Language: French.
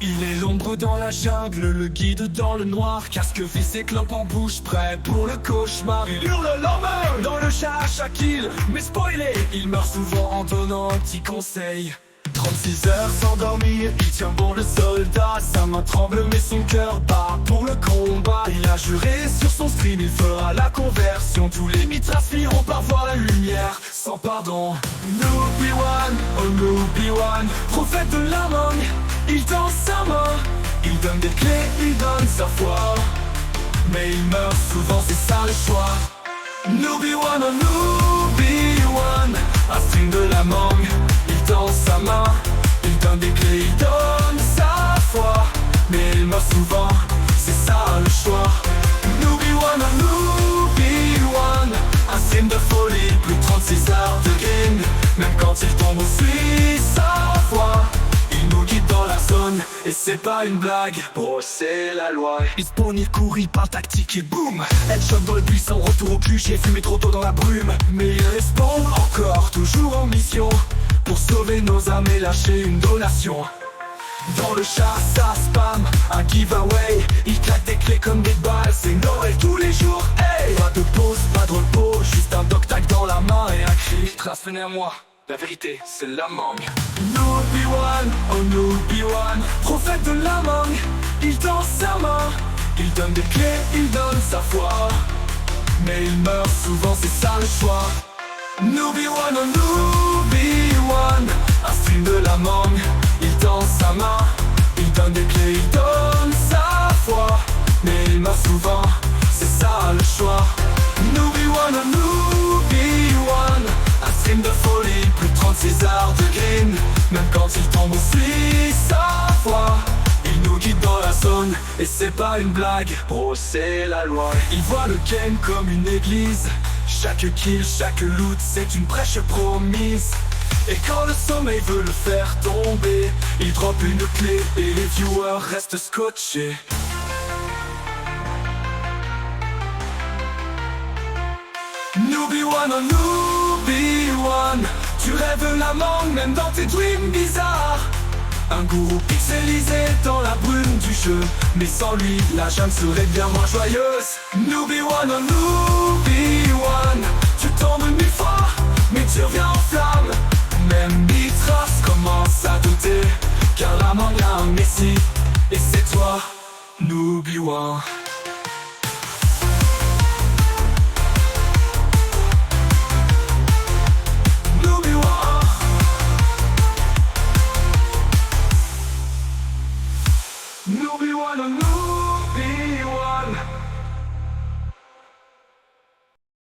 Il est l'ombre dans la jungle, le guide dans le noir. Casque vissé, clope en bouche, prêt pour le cauchemar. Il hurle l'horreur dans le chat à chaque île. Mais spoilé, il meurt souvent en donnant un petit conseil. 36 heures sans dormir, il tient bon le soldat. Sa main tremble mais son cœur bat pour le combat. Il a juré sur son stream, il fera la conversion. Tous les mitras finiront par voir la lumière sans pardon. Obi-Wan, oh Obi-Wan, prophète de la mangue, il tend sa main. Il donne des clés, il donne sa foi. Mais il meurt souvent, c'est ça le choix. Obi-Wan, oh Obi-Wan, un stream de la mangue, il tend sa main. Il donne des clés, il donne sa foi. Mais il meurt souvent, c'est ça le choix. Obi-Wan, oh Obi-Wan, un stream de folie, plus de 36 heures de game. Même quand il tombe, on suit sa foi. Il nous guide dans la zone, et c'est pas une blague. Bro, c'est la loi. Il spawn, il court, il part tactique et boum. Headshot dans le buisson, retour au cul, j'ai fumé trop tôt dans la brume. Mais il respawn encore, toujours en mission, pour sauver nos âmes et lâcher une donation. Dans le char, ça spam, un giveaway. Il claque des clés comme des balles, c'est Noël tous les jours. Hey, pas de pause, pas de repos, juste un doc-tac dans la main et un cri. Trace, venez à moi, la vérité, c'est la mangue. Obi-Wan, oh Obi-Wan, prophète de la mangue, il tend sa main. Il donne des clés, il donne sa foi. Mais il meurt souvent, c'est ça le choix. Obi-Wan, oh Obi-Wan, un stream de la mangue, il tend sa main. Il donne des clés, il donne sa foi. Mais il meurt souvent, c'est ça le choix. Obi-Wan, oh Obi-Wan, un stream de folie, plus de 36 heures de green. Même quand il tombe, on suit sa foi. Il nous guide dans la zone, et c'est pas une blague. Bro, c'est la loi. Il voit le game comme une église. Chaque kill, chaque loot, c'est une brèche promise. Et quand le sommeil veut le faire tomber, il drop une clé et les viewers restent scotchés. Obi-Wan, oh Obi-Wan, tu rêves la mangue même dans tes dreams bizarres. Un gourou pixelisé dans la brume du jeu, mais sans lui, la jungle serait bien moins joyeuse. Obi-Wan, oh Obi-Wan, tu tombes 1000 fois, mais tu reviens en flamme. Même Mitras commence à douter, car la mangue a un messie, et c'est toi, Obi-Wan. Obi-Wan, oh